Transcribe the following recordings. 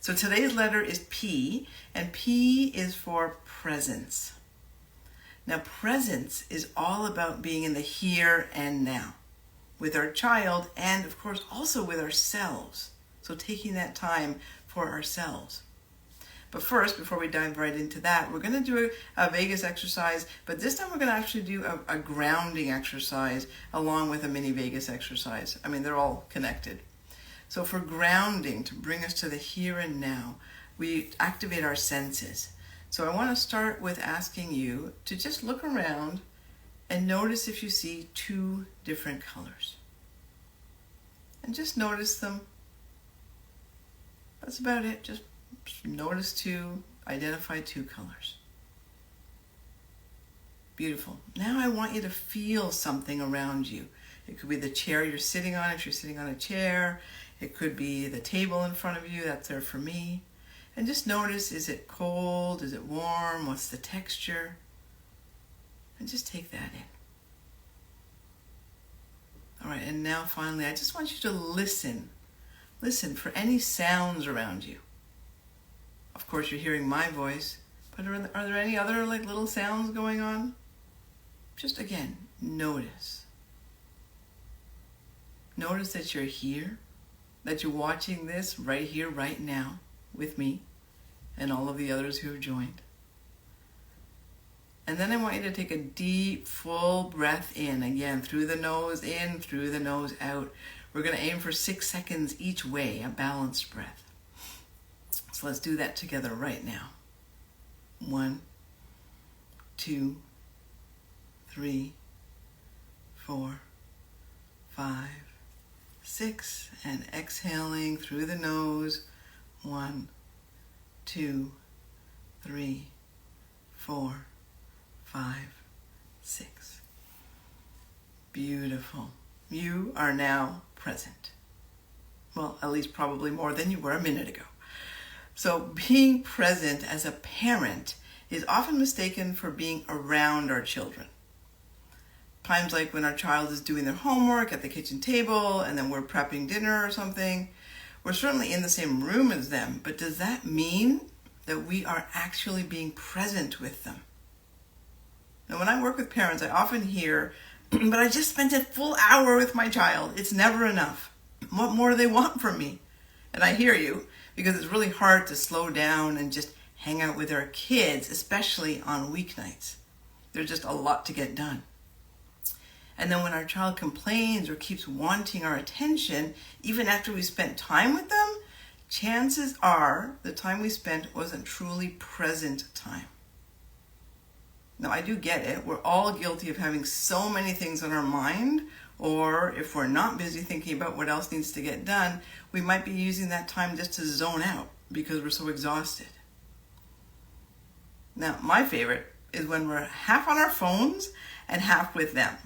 So today's letter is P, and P is for presence. Now, presence is all about being in the here and now with our child, and of course also with ourselves. So taking that time for ourselves. But first, before we dive right into that, we're going to do a vagus exercise, but this time we're going to actually do a grounding exercise along with a mini vagus exercise. I mean, they're all connected. So for grounding, to bring us to the here and now, we activate our senses. So I want to start with asking you to just look around and notice if you see two different colors. And just notice them. That's about it. Just notice two, identify two colors. Beautiful. Now I want you to feel something around you. It could be the chair you're sitting on if you're sitting on a chair. It could be the table in front of you. That's there for me. And just notice, is it cold? Is it warm? What's the texture? And just take that in. All right, and now finally, I just want you to listen. Listen for any sounds around you. Of course, you're hearing my voice, but are there any other little sounds going on? Just again, notice. Notice that you're here, that you're watching this right here, right now, with me and all of the others who have joined. And then I want you to take a deep, full breath in, again, through the nose in, through the nose out. We're going to aim for 6 seconds each way, a balanced breath. So let's do that together right now. 1, 2, 3, 4, 5, 6, and exhaling through the nose. 1, 2, 3, 4, 5, 6. Beautiful. You are now present. Well, at least probably more than you were a minute ago. So being present as a parent is often mistaken for being around our children. Times like when our child is doing their homework at the kitchen table and then we're prepping dinner or something, we're certainly in the same room as them, but does that mean that we are actually being present with them? Now, when I work with parents, I often hear, but I just spent a full hour with my child. It's never enough. What more do they want from me? And I hear you, because it's really hard to slow down and just hang out with our kids, especially on weeknights. There's just a lot to get done. And then when our child complains or keeps wanting our attention, even after we spent time with them, chances are the time we spent wasn't truly present time. Now, I do get it. We're all guilty of having so many things on our mind, or if we're not busy thinking about what else needs to get done, we might be using that time just to zone out because we're so exhausted. Now, my favorite is when we're half on our phones and half with them.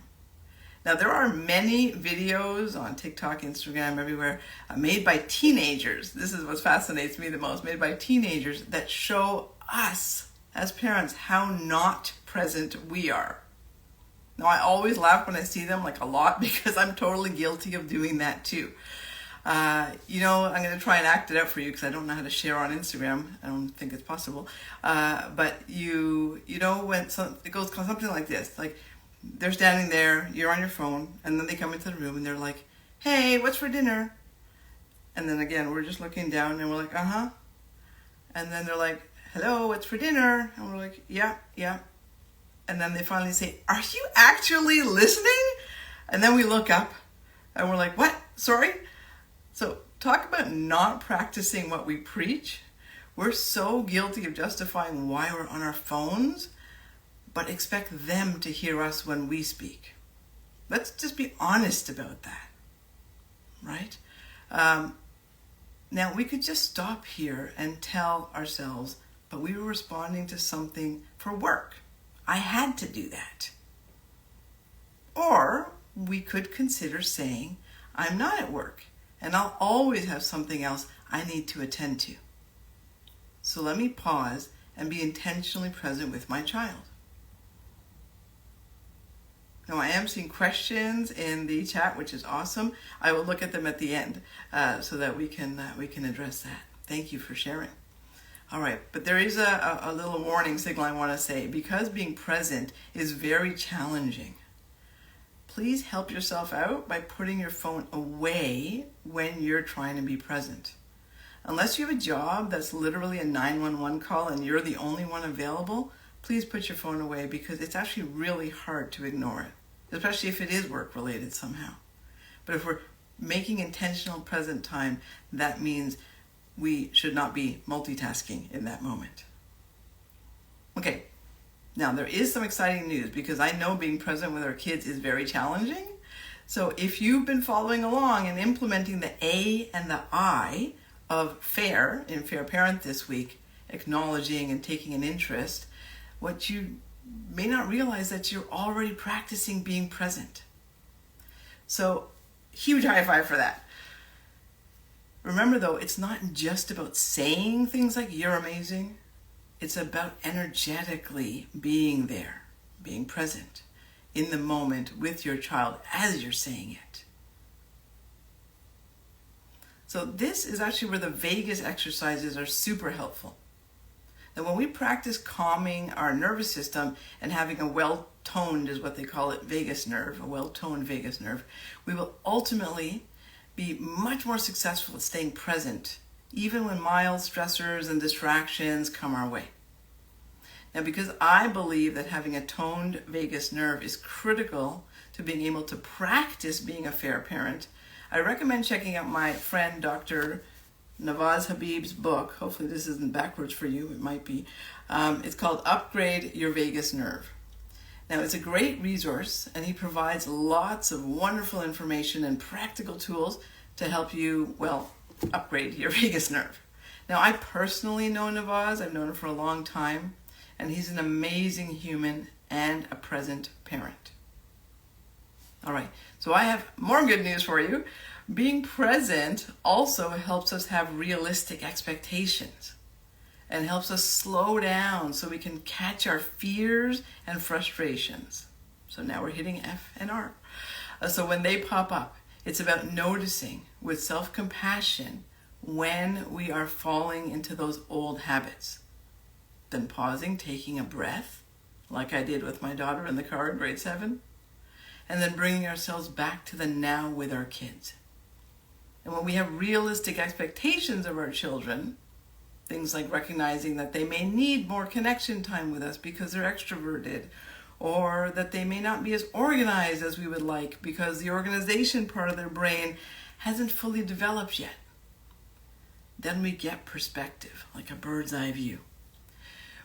Now, there are many videos on TikTok, Instagram, everywhere, made by teenagers. This is what fascinates me the most, made by teenagers that show us as parents how not present we are. Now, I always laugh when I see them, a lot, because I'm totally guilty of doing that too. I'm going to try and act it out for you because I don't know how to share on Instagram. I don't think it's possible. But when it goes something like this, they're standing there, you're on your phone, and then they come into the room and they're like, hey, what's for dinner? And then again, we're just looking down and we're like, uh-huh. And then they're like, hello, what's for dinner? And we're like, yeah. And then they finally say, are you actually listening? And then we look up and we're like, what? Sorry? So talk about not practicing what we preach. We're so guilty of justifying why we're on our phones, but expect them to hear us when we speak. Let's just be honest about that, right? Now, we could just stop here and tell ourselves, but we were responding to something for work. I had to do that. Or we could consider saying, I'm not at work, and I'll always have something else I need to attend to. So let me pause and be intentionally present with my child. Now, I am seeing questions in the chat, which is awesome. I will look at them at the end so that we can address that. Thank you for sharing. All right, but there is a little warning signal I want to say. Because being present is very challenging, please help yourself out by putting your phone away when you're trying to be present. Unless you have a job that's literally a 911 call and you're the only one available, please put your phone away, because it's actually really hard to ignore it, especially if it is work-related somehow. But if we're making intentional present time, that means we should not be multitasking in that moment. Okay, now there is some exciting news, because I know being present with our kids is very challenging. So if you've been following along and implementing the A and the I of FAIR in Fair Parent this week, acknowledging and taking an interest, what you may not realize that you're already practicing being present. So huge high five for that. Remember though, it's not just about saying things like "you're amazing." It's about energetically being there, being present in the moment with your child as you're saying it. So this is actually where the vagus exercises are super helpful. And when we practice calming our nervous system and having a well-toned, is what they call it, vagus nerve, a well-toned vagus nerve, we will ultimately be much more successful at staying present, even when mild stressors and distractions come our way. Now, because I believe that having a toned vagus nerve is critical to being able to practice being a fair parent, I recommend checking out my friend Dr. Nawaz Habib's book. Hopefully this isn't backwards for you, it might be. It's called Upgrade Your Vagus Nerve. Now, it's a great resource, and he provides lots of wonderful information and practical tools to help you, well, upgrade your vagus nerve. Now, I personally know Nawaz. I've known him for a long time, and he's an amazing human and a present parent. All right, so I have more good news for you. Being present also helps us have realistic expectations and helps us slow down so we can catch our fears and frustrations. So now we're hitting F and R. So when they pop up, it's about noticing with self-compassion when we are falling into those old habits. Then pausing, taking a breath, like I did with my daughter in the car in grade 7, and then bringing ourselves back to the now with our kids. And when we have realistic expectations of our children, things like recognizing that they may need more connection time with us because they're extroverted, or that they may not be as organized as we would like because the organization part of their brain hasn't fully developed yet, then we get perspective, like a bird's eye view,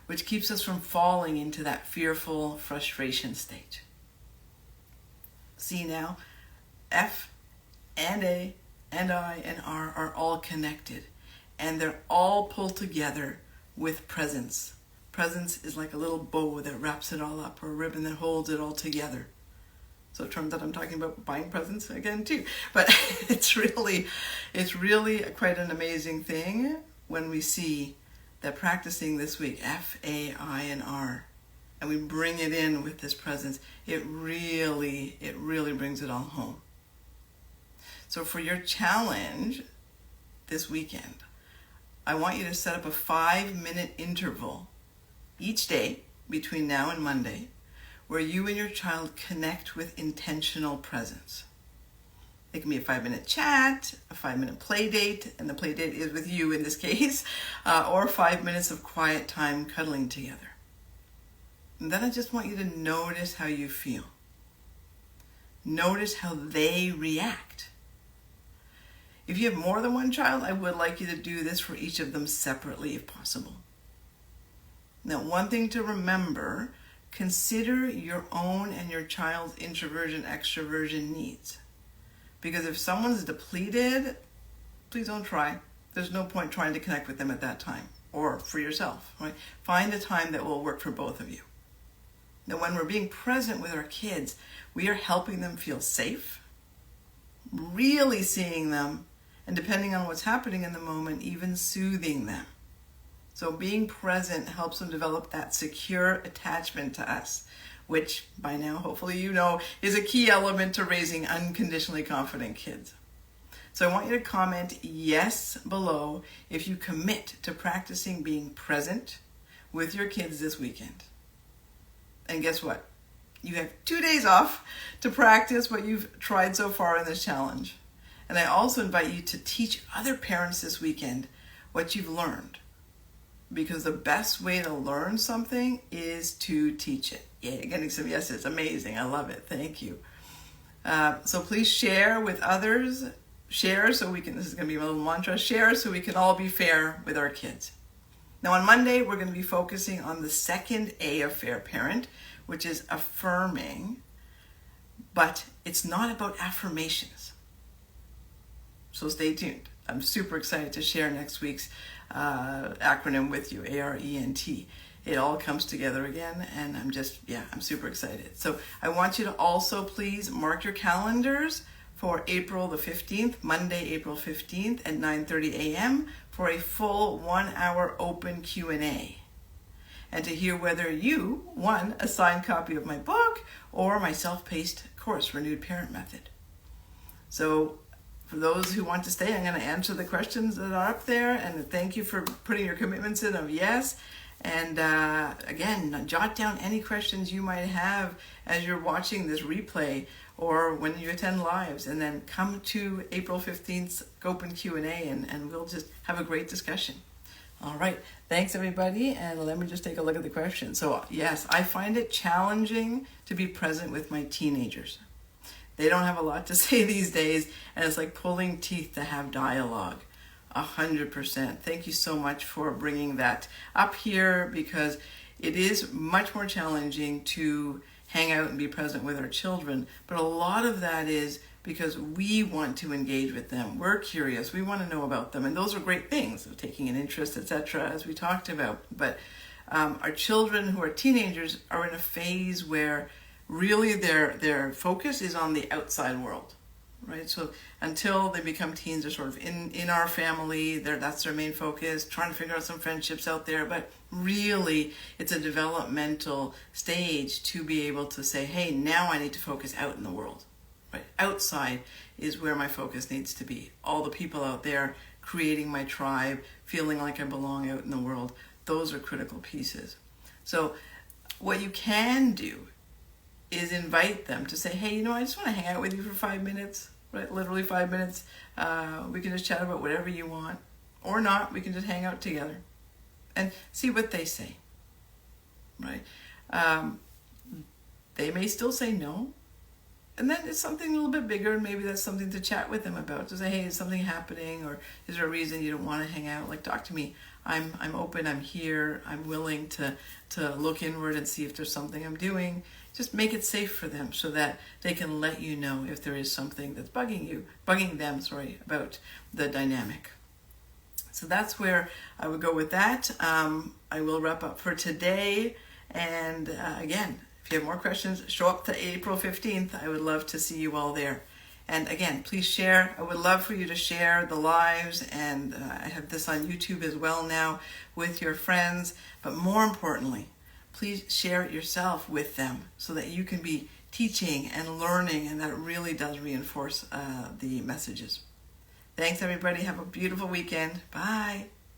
which keeps us from falling into that fearful frustration state. See now, F and A and I and R are all connected, and they're all pulled together with presence. Presence is like a little bow that wraps it all up, or a ribbon that holds it all together. So it turns out I'm talking about buying presents again too. But it's really quite an amazing thing when we see that practicing this week, F, A, I, and R, and we bring it in with this presence, it really brings it all home. So for your challenge this weekend, I want you to set up a 5-minute interval each day between now and Monday where you and your child connect with intentional presence. It can be a 5-minute chat, a 5-minute play date, and the play date is with you in this case, or 5 minutes of quiet time cuddling together. And then I just want you to notice how you feel. Notice how they react. If you have more than one child, I would like you to do this for each of them separately if possible. Now, one thing to remember, consider your own and your child's introversion, extroversion needs. Because if someone's depleted, please don't try. There's no point trying to connect with them at that time, or for yourself, right? Find a time that will work for both of you. Now, when we're being present with our kids, we are helping them feel safe, really seeing them, and depending on what's happening in the moment, even soothing them. So being present helps them develop that secure attachment to us, which by now, hopefully you know, is a key element to raising unconditionally confident kids. So I want you to comment yes below if you commit to practicing being present with your kids this weekend. And guess what? You have 2 days off to practice what you've tried so far in this challenge. And I also invite you to teach other parents this weekend what you've learned. Because the best way to learn something is to teach it. Yeah, getting some yeses. Amazing. I love it. Thank you. So please share with others. Share so we can, this is going to be my little mantra, share so we can all be fair with our kids. Now on Monday, we're going to be focusing on the second A of Fair Parent, which is affirming, but it's not about affirmations. So stay tuned. I'm super excited to share next week's acronym with you, ARENT. It all comes together again, and I'm super excited. So I want you to also please mark your calendars for April the 15th, Monday, April 15th at 9:30 a.m. for a full 1-hour open Q&A. And to hear whether you won a signed copy of my book or my self-paced course, Renewed Parent Method. So for those who want to stay, I'm going to answer the questions that are up there, and thank you for putting your commitments in of yes. And again, jot down any questions you might have as you're watching this replay or when you attend lives, and then come to April 15th's open Q&A and we'll just have a great discussion. All right, thanks everybody, and let me just take a look at the questions. So yes, I find it challenging to be present with my teenagers. They don't have a lot to say these days, and it's like pulling teeth to have dialogue. 100%. Thank you so much for bringing that up here, because it is much more challenging to hang out and be present with our children, but a lot of that is because we want to engage with them. We're curious. We want to know about them, and those are great things, taking an interest, etc., as we talked about. But our children who are teenagers are in a phase where really their focus is on the outside world, right? So until they become teens, they're sort of in our family, that's their main focus, trying to figure out some friendships out there, but really it's a developmental stage to be able to say, hey, now I need to focus out in the world, right? Outside is where my focus needs to be. All the people out there, creating my tribe, feeling like I belong out in the world, those are critical pieces. So what you can do is invite them to say, hey, I just want to hang out with you for 5 minutes, right? Literally 5 minutes. We can just chat about whatever you want, or not. We can just hang out together and see what they say, right? They may still say no, and then it's something a little bit bigger, and maybe that's something to chat with them about, to say, hey, is something happening, or is there a reason you don't want to hang out? Like, talk to me. I'm open, I'm here, I'm willing to look inward and see if there's something I'm doing. Just make it safe for them so that they can let you know if there is something that's bugging them about the dynamic. So that's where I would go with that. I will wrap up for today. And again, if you have more questions, show up to April 15th. I would love to see you all there. And again, please share. I would love for you to share the lives, and I have this on YouTube as well now, with your friends. But more importantly, please share it yourself with them so that you can be teaching and learning, and that really does reinforce the messages. Thanks everybody. Have a beautiful weekend. Bye.